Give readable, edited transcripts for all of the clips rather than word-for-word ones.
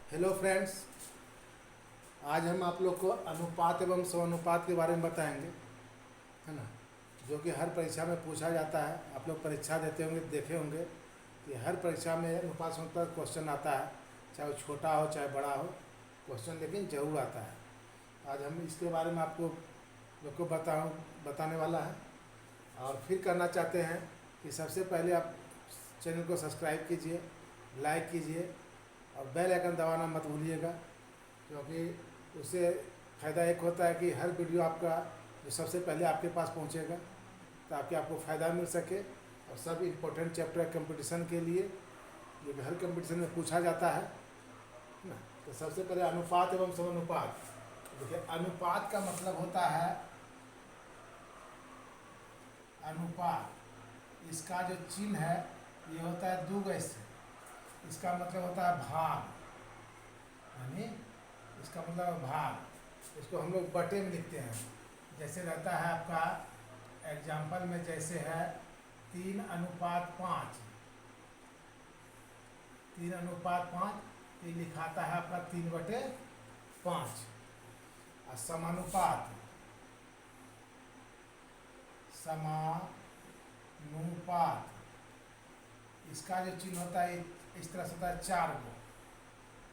Hello friends. आज हम आप लोग को अनुपात एवं समानुपात के बारे में बताएंगे, है ना। जो कि हर परीक्षा में पूछा जाता है। आप लोग परीक्षा देते होंगे, देखे होंगे कि हर परीक्षा में अनुपात समानुपात क्वेश्चन आता है, चाहे वो छोटा हो चाहे बड़ा हो, क्वेश्चन लेकिन ज़रूर आता है। आज हम इसके बारे में आपको लोग को बताने वाला है। और फिर करना चाहते हैं कि सबसे पहले आप चैनल को सब्सक्राइब कीजिए, लाइक कीजिए और बेल आइकन दबाना मत भूलिएगा, क्योंकि उससे फ़ायदा एक होता है कि हर वीडियो आपका जो सबसे पहले आपके पास पहुंचेगा, ताकि आपको फ़ायदा मिल सके। और सब इम्पोर्टेंट चैप्टर कंपटीशन के लिए, जो कि हर कंपटीशन में पूछा जाता है ना। तो सबसे पहले अनुपात एवं समानुपात। देखिए, अनुपात का मतलब होता है अनुपात, इसका जो चिन्ह है ये होता है दो ऐसे। इसका मतलब होता है भाग, यानी इसका मतलब भाग। इसको हम लोग बटे में लिखते हैं। जैसे रहता है आपका एग्जाम्पल में, जैसे है 3:5, 3:5 ये लिखाता है आपका 3/5। और समानुपात, समानुपात इसका जो चिन्ह होता है इस तरह से होता है 4 गो।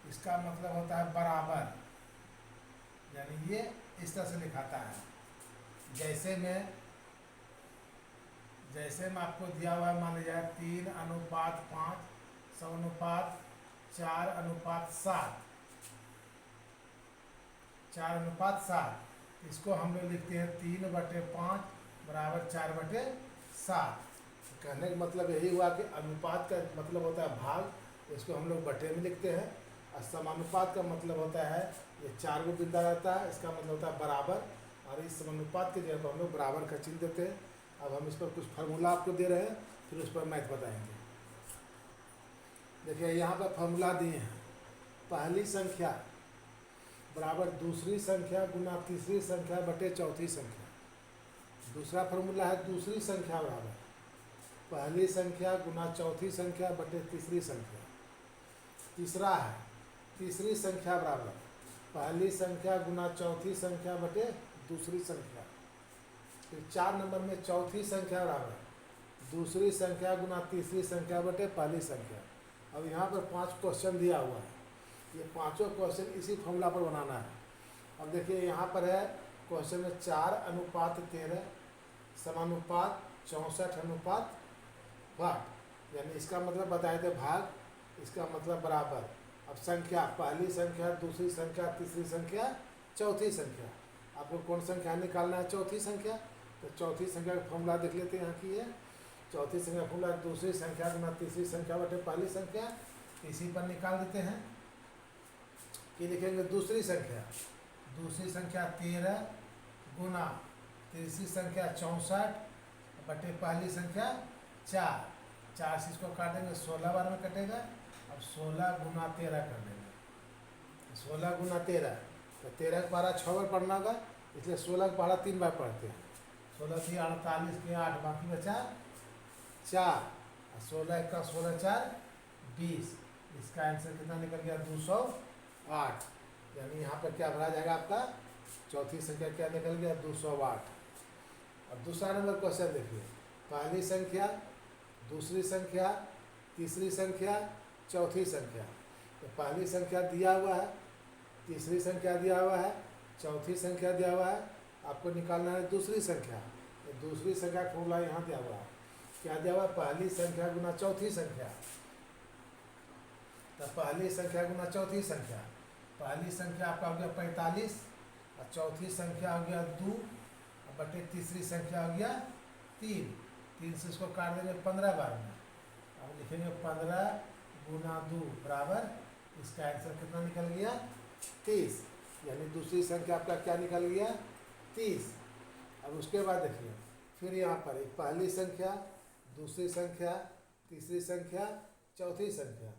इसका मतलब होता है बराबर, यानी ये इस तरह से लिखाता है। जैसे में आपको दिया हुआ है, मान लीजिए 3:5 समानुपात 4:7, 4:7। इसको हम लोग लिखते हैं 3/5 बराबर 4/7। कहने का मतलब यही हुआ कि अनुपात का मतलब होता है भाग, इसको हम लोग बटे में लिखते हैं। और समानुपात का मतलब होता है ये 4 गो बिंदा रहता है, इसका मतलब होता है बराबर। और इस समानुपात के जगह पर हम लोग बराबर का चिन्ह देते हैं। अब हम इस पर कुछ फार्मूला आपको दे रहे हैं, फिर उस पर मैथ बताएंगे। देखिए, यहाँ पर फार्मूला दिए हैं। पहली संख्या बराबर दूसरी संख्या गुना तीसरी संख्या बटे चौथी संख्या। दूसरा फार्मूला है दूसरी संख्या बराबर पहली संख्या गुना चौथी संख्या बटे तीसरी संख्या। तीसरा है तीसरी संख्या बराबर पहली संख्या गुना चौथी संख्या बटे दूसरी संख्या। फिर 4 नंबर में चौथी संख्या बराबर दूसरी संख्या गुना तीसरी संख्या बटे पहली संख्या। अब यहाँ पर 5 क्वेश्चन दिया हुआ है, ये पांचों क्वेश्चन इसी फॉर्मूला पर बनाना है। अब देखिए, यहाँ पर है क्वेश्चन में 4:13 समानुपात 64:8, यानी इसका मतलब बताए थे भाग, इसका मतलब बराबर। अब संख्या, पहली संख्या दूसरी संख्या तीसरी संख्या चौथी संख्या। आपको कौन संख्या निकालना है? चौथी संख्या। तो चौथी संख्या का फॉर्मूला देख लेते हैं। यहाँ की है चौथी संख्या फॉर्मूला दूसरी संख्या गुना तीसरी संख्या बटे पहली संख्या। इसी पर निकाल देते हैं कि लिखेंगे दूसरी संख्या 13 गुना तीसरी संख्या 64 बटे पहली संख्या 4। 4 से इसको काटेंगे 16 बार में कटेगा। अब 16 गुना 13 कर देंगे। 16 गुना 13, तो 13 का पहाड़ा 6 बार पढ़ना होगा, इसलिए 16 का पहाड़ा 3 बार पढ़ते हैं। 16 3 48 के 8, बाकी बचा 4। 16 1 का 16 4 20। इसका आंसर कितना निकल गया? 208। यानी यहाँ पर क्या भरा जाएगा आपका? चौथी संख्या क्या निकल गया? 208। अब दूसरा नंबर क्वेश्चन देखिए। पहली संख्या दूसरी संख्या तीसरी संख्या चौथी संख्या। तो पहली संख्या दिया हुआ है, तीसरी संख्या दिया हुआ है, चौथी संख्या दिया हुआ है। आपको निकालना है दूसरी संख्या। तो दूसरी संख्या का फॉर्मूला यहाँ दिया हुआ है। क्या दिया हुआ है? पहली संख्या गुना चौथी संख्या। तो पहली संख्या गुना चौथी संख्या, पहली संख्या आपका हो गया 45 और चौथी संख्या हो गया 2 बटे तीसरी संख्या हो गया 3। 3 से इसको काट देंगे 15 बार में। अब लिखेंगे 15 गुना 2 बराबर, इसका आंसर कितना निकल गया? 30। यानी दूसरी संख्या आपका क्या निकल गया? 30। अब उसके बाद देखिए, फिर यहाँ पर एक पहली संख्या दूसरी संख्या तीसरी संख्या चौथी संख्या।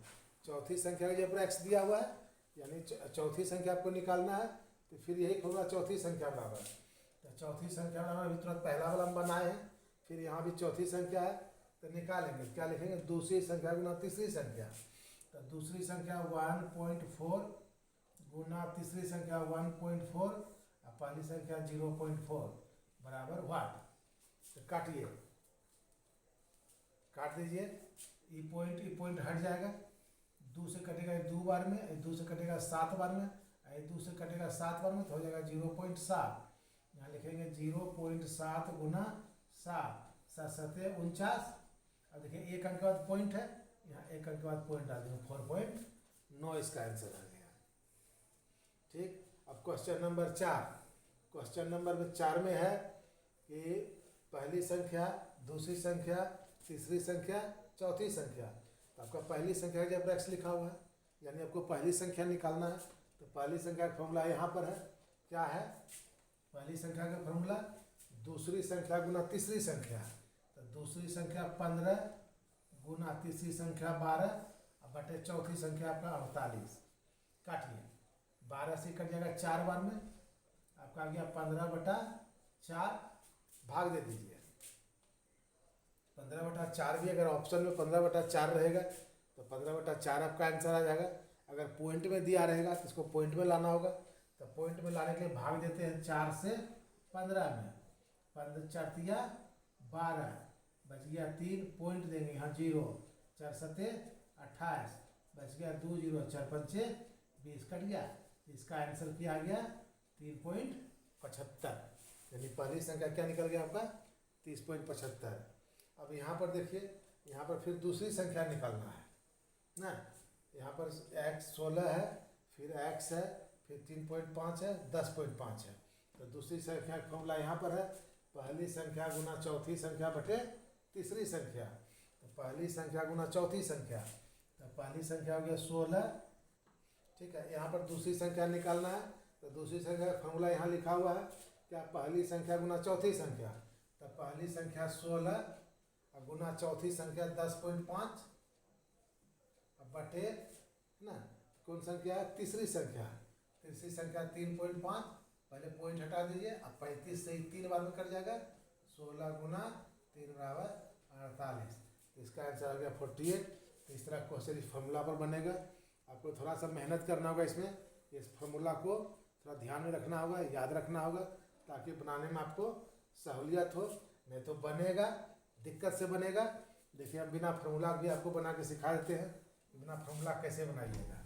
चौथी संख्या का जब x दिया हुआ है, यानी चौथी संख्या आपको निकालना है। तो फिर यही होगा चौथी संख्या बराबर। तो चौथी संख्या बराबर अभी तुरंत पहला वाला हम बनाए हैं, फिर यहाँ भी चौथी संख्या है, तो निकालेंगे क्या लिखेंगे? दूसरी संख्या गुना तीसरी संख्या। तो दूसरी संख्या 1.4 गुना तीसरी संख्या 1.4 और पहली संख्या 0.4 बराबर वाट। तो काटिए, काट दीजिए। ई पॉइंट हट जाएगा, 2 से कटेगा 2 बार में, 2 से कटेगा 7 बार में, 2 से कटेगा 7 बार में, तो हो जाएगा 0.7। यहाँ लिखेंगे 0.7 गुना 7, 7 7 49। अब देखिए एक अंक के बाद पॉइंट है, यहाँ एक अंक के बाद पॉइंट डाल देंगे, 4.9 इसका आंसर आ गया। ठीक, अब क्वेश्चन नंबर 4। क्वेश्चन नंबर 4 में है कि पहली संख्या, दूसरी संख्या, तीसरी संख्या, चौथी संख्या। तो आपका पहली संख्या जब x लिखा हुआ है, यानी आपको पहली संख्या निकालना है। तो पहली संख्या का फॉर्मूला यहाँ पर है, क्या है? पहली संख्या का फॉर्मूला दूसरी संख्या गुना तीसरी संख्या। तो दूसरी संख्या 15 गुना तीसरी संख्या 12 और बटे चौथी संख्या आपका 48। काटिए, 12 से कट जाएगा 4 बार में, आपका आ गया 15/4, भाग दे दीजिए। 15/4 भी अगर ऑप्शन में 15/4 रहेगा तो 15/4 आपका आंसर आ जाएगा। अगर पॉइंट में दिया रहेगा तो इसको पॉइंट में लाना होगा। तो पॉइंट में लाने के लिए भाग देते हैं 4 से 15 में, 15 4 तिया 12, बच गया 3, पॉइंट देंगे यहाँ 0, 4 7 28, बच गया 2 0, 4 5 20, कट गया। इसका आंसर क्या आ गया? 30.75। यानी पहली संख्या क्या निकल गया आपका? 30.75। अब यहाँ पर देखिए, यहाँ पर फिर दूसरी संख्या निकालना है ना। यहाँ पर x 16 है, फिर x है, फिर 3.5 है, 10.5 है। तो दूसरी संख्या का फॉर्मूला यहाँ पर है, पहली संख्या गुना चौथी संख्या बटे तीसरी संख्या। तो पहली संख्या गुना चौथी संख्या, तो पहली संख्या हो गया 16। ठीक है, यहाँ पर दूसरी संख्या निकालना है। तो दूसरी संख्या का फॉर्मूला यहाँ लिखा हुआ है, क्या? पहली संख्या गुना चौथी संख्या। तो पहली संख्या 16 और गुना चौथी संख्या 10.5 बटे ना कौन संख्या है? तीसरी संख्या। तीसरी संख्या 3.5, पहले पॉइंट हटा दीजिए। अब 35 से 3 बार में कट जाएगा, 16 गुना 3 बराबर 48। तो इसका आंसर आ गया 48। तो इस तरह क्वेश्चन इस फॉर्मूला पर बनेगा। आपको थोड़ा सा मेहनत करना होगा इसमें, इस फॉर्मूला को थोड़ा ध्यान में रखना होगा, याद रखना होगा, ताकि बनाने में आपको सहूलियत हो। नहीं तो बनेगा, दिक्कत से बनेगा। देखिए, हम बिना फॉर्मूला भी आपको बना के सिखा देते हैं, बिना फॉर्मूला कैसे बनाइएगा।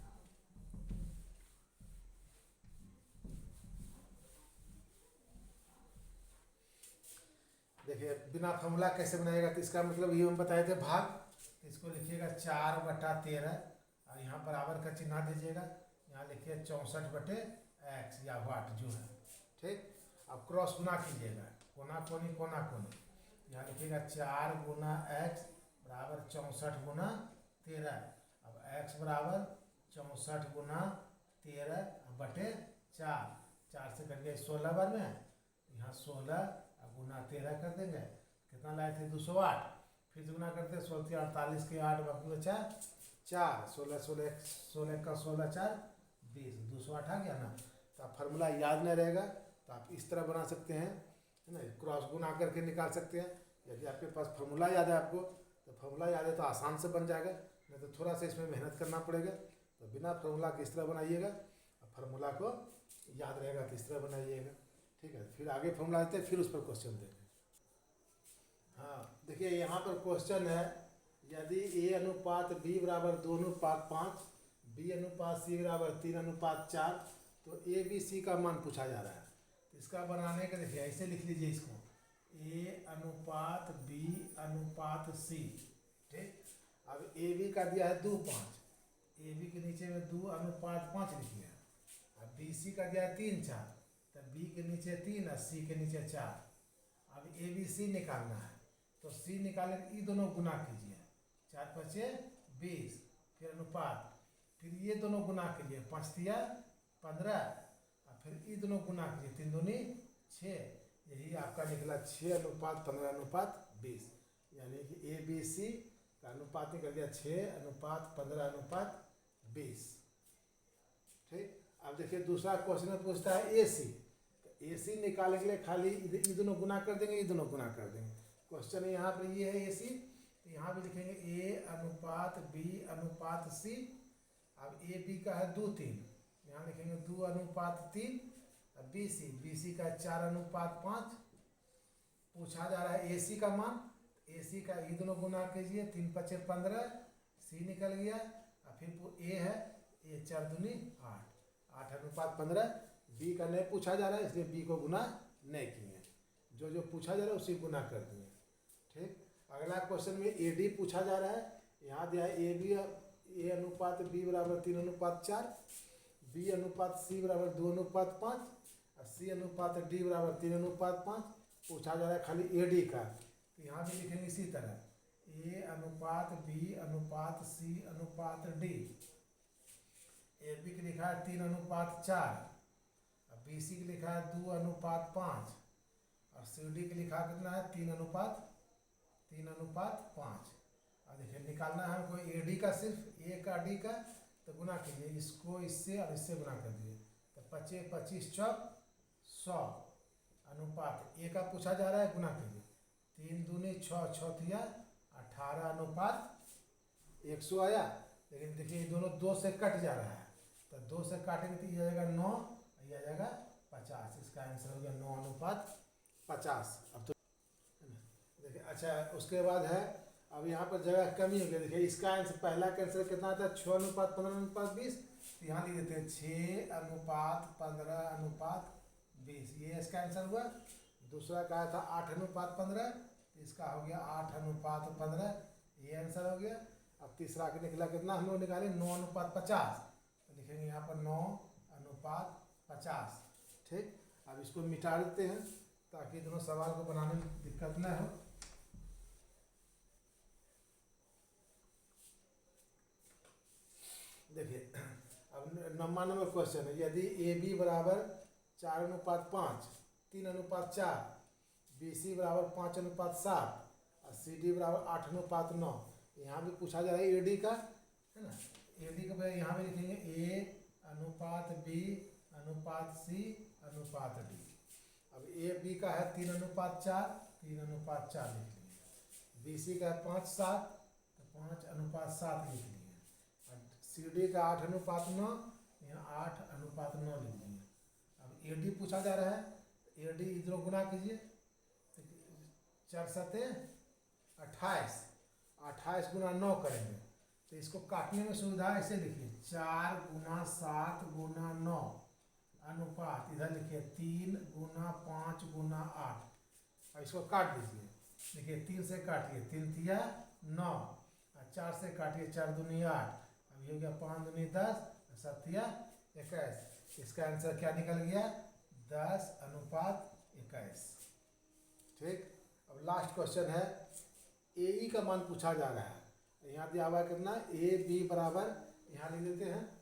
देखिए, बिना फॉर्मूला कैसे बनाएगा, तो इसका मतलब ये हम बताए थे भाग। इसको लिखिएगा 4/13 और यहाँ बराबर का चिन्ह दीजिएगा। यहाँ लिखिए 64/x या वाट जो है। ठीक, अब क्रॉस गुना कीजिएगा, कोना कोनी कोना कोनी। यहाँ लिखिएगा 4 गुना x बराबर 64 गुना 13। अब x बराबर 64 गुना 13 बटे 4, 4 से कट गया 16 बार में, यहाँ 16 गुना 13 कर देंगे। कितना लाए थे? 208। फिर से गुना करते हैं, 16 48 के 8 बाकी बचा 4, 16 16 16 का 16 4 20, 208 आ गया ना। तो आप फार्मूला याद नहीं रहेगा तो आप इस तरह बना सकते हैं, है ना, क्रॉस गुना करके निकाल सकते हैं। यदि आपके पास फार्मूला याद है आपको, तो फार्मूला याद है तो आसान से बन जाएगा, नहीं तो थोड़ा सा इसमें मेहनत करना पड़ेगा। तो बिना फार्मूला के इस तरह बनाइएगा, और फार्मूला को याद रहेगा तो इस तरह बनाइएगा। ठीक है, फिर आगे फॉर्मूला देते हैं, फिर उस पर क्वेश्चन देंगे। हाँ, देखिए यहाँ पर क्वेश्चन है, यदि a अनुपात b बराबर 2:5, b अनुपात c बराबर 3:4, तो a b c का मान पूछा जा रहा है। तो इसका बनाने का देखिए ऐसे लिख लीजिए इसको, a अनुपात b अनुपात c। ठीक, अब a b का दिया है 2:5, a b के नीचे में 2:5 लिखिए। अब b c का दिया है 3:4, तो b के नीचे 3 और c के नीचे 4। अब a b c निकालना है, तो c निकाले ये दोनों गुना कीजिए, 4 5 20, फिर अनुपात, फिर ये दोनों गुना कीजिए, 5 तिया 15, और फिर ये दोनों गुना कीजिए, 3 दूनी 6। यही आपका निकला 6:15:20, यानी कि a b c का अनुपात निकल गया 6:15:20। ठीक, अब देखिए दूसरा क्वेश्चन में पूछता है ए सी। ए सी निकालने के लिए खाली ये दोनों गुना कर देंगे, ये दोनों गुना कर देंगे। क्वेश्चन यहाँ पर ये है ए सी, तो यहाँ भी लिखेंगे a अनुपात b अनुपात c अब ए बी का है 2:3, यहाँ लिखेंगे 2:3। अब बी सी का 4:5। पूछा जा रहा है ए सी का मान। ए सी का ये दोनों गुना कीजिए, 3×5 = 15, सी निकल गया। और फिर ए है, ए 4×2 = 8, 8:15। बी का नहीं पूछा जा रहा है, इसलिए बी को गुना नहीं किए, जो पूछा जा रहा है उसी गुना कर दिए। ठीक, अगला क्वेश्चन में ए डी पूछा जा रहा है। यहाँ दिया है ए अनुपात बी बराबर 3:4, बी अनुपात सी बराबर 2:5 और सी अनुपात डी बराबर 3:5। पूछा जा रहा है खाली ए डी का, तो यहाँ भी लिखेंगे इसी तरह ए अनुपात बी अनुपात सी अनुपात डी। ए बी की लिखा है 3:4, और बी सी की लिखा है 2:5 और सी डी की लिखा कितना है 3:5। और देखिए निकालना है हमको ए डी का, सिर्फ ए का डी का, तो गुना कीजिए, इसको इससे और इससे गुना कर दिए, तो 25 25 चौक 100 अनुपात ए का पूछा जा रहा है, गुना कीजिए, 3×2 = 6, 6×3 = 18 100 आया। लेकिन देखिए ये दोनों 2 से कट जा रहा है, तो 2 से काटेंगे तो ये आ जाएगा 9, ये आ जाएगा 50। इसका आंसर हो गया 9:50। अब तो देखिए अच्छा, उसके बाद है अब यहाँ पर जगह कमी हो गई। देखिए इसका आंसर, पहला का आंसर कितना था 6:15:20, तो यहाँ लिख देते हैं 6:15:20, ये इसका आंसर हुआ। दूसरा का था 8:15, तो इसका हो गया 8:15, ये आंसर हो गया। अब तीसरा का निकला कितना, हम लोग निकाले 9:50, तो लिखेंगे यहाँ पर 9:50। ठीक, अब इसको मिटा देते हैं ताकि दोनों सवाल को बनाने में दिक्कत न हो। देखिए अब 9वां नंबर क्वेश्चन है, यदि ए बी बराबर 4:5, 3:4, बी सी बराबर 5:7 और सी डी बराबर 8:9। यहाँ भी पूछा जा रहा है ए डी का, है ना। ए डी का यहाँ भी लिखेंगे ए अनुपात बी अनुपात सी अनुपात डी। अब ए बी का है 3:4, 3:4 लिख लिए। बी सी का है 5:7, तो 5:7 लिख लिए। और सी डी का 8:9, यहाँ 8:9 लिख लिए। अब ए डी पूछा जा रहा है, ए डी इधर गुना कीजिए, 4 7 28, 28 × 9 करेंगे, तो इसको काटने में सुविधा ऐसे लिखिए 4 × 7 × 9 अनुपात, इधर लिखिए 3 × 5 × 8। और इसको काट दीजिए, देखिए 3 से काटिए, 3×3 = 9, और 4 से काटिए, 4×2 = 8। अब ये हो गया 5×2 = 10, 7×3 = 21। इसका आंसर क्या निकल गया 10:21। ठीक, अब लास्ट क्वेश्चन है, ए ई का मान पूछा जा रहा है। यहाँ दिया हुआ है कितना, ए बी बराबर, यहाँ लिख देते हैं,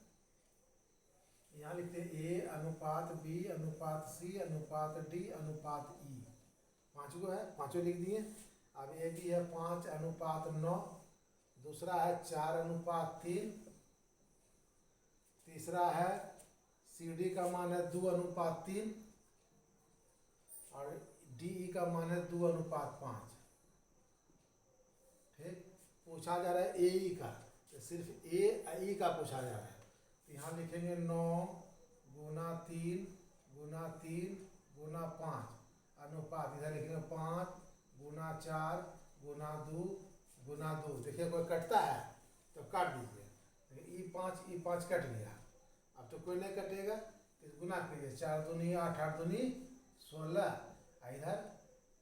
यहाँ लिखते हैं ए अनुपात बी अनुपात सी अनुपात डी अनुपात ई। 5 गो है, 5 लिख दिए। अब ए बी है 5:9, दूसरा है 4:3, तीसरा है सी डी का मान है 2:3 और डी ई का मान है 2:5। ठीक, पूछा जा रहा है ए ई का, तो सिर्फ ए ई का पूछा जा रहा है। तो यहाँ लिखेंगे 9 × 3 × 3 × 5 अनुपात, इधर लिखेंगे 5 × 4 × 2 × 2। देखिए कोई कटता है तो काट दीजिए, ई 5 कट गया। अब तो कोई नहीं कटेगा, तो गुना कीजिए, 4×2 = 8, 8×2 = 16, इधर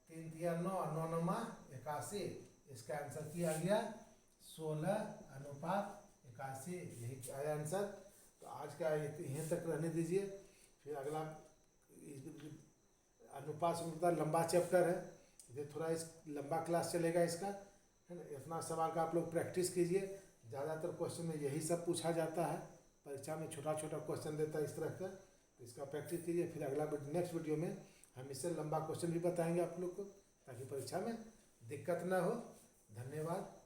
3×3 = 9, 9×9 = 81। इसका आंसर किया गया 16:81, यही आया आंसर। तो आज का यहीं तक रहने दीजिए, फिर अगला अनुपात से लंबा चैप्टर है, ये थोड़ा इस लंबा क्लास चलेगा इसका, है ना। इतना सवाल का आप लोग प्रैक्टिस कीजिए, ज़्यादातर क्वेश्चन में यही सब पूछा जाता है, परीक्षा में छोटा छोटा क्वेश्चन देता है इस तरह का, तो इसका प्रैक्टिस कीजिए। फिर अगला नेक्स्ट वीडियो में हम इससे लंबा क्वेश्चन भी बताएंगे आप लोग को, ताकि परीक्षा में दिक्कत ना हो। धन्यवाद।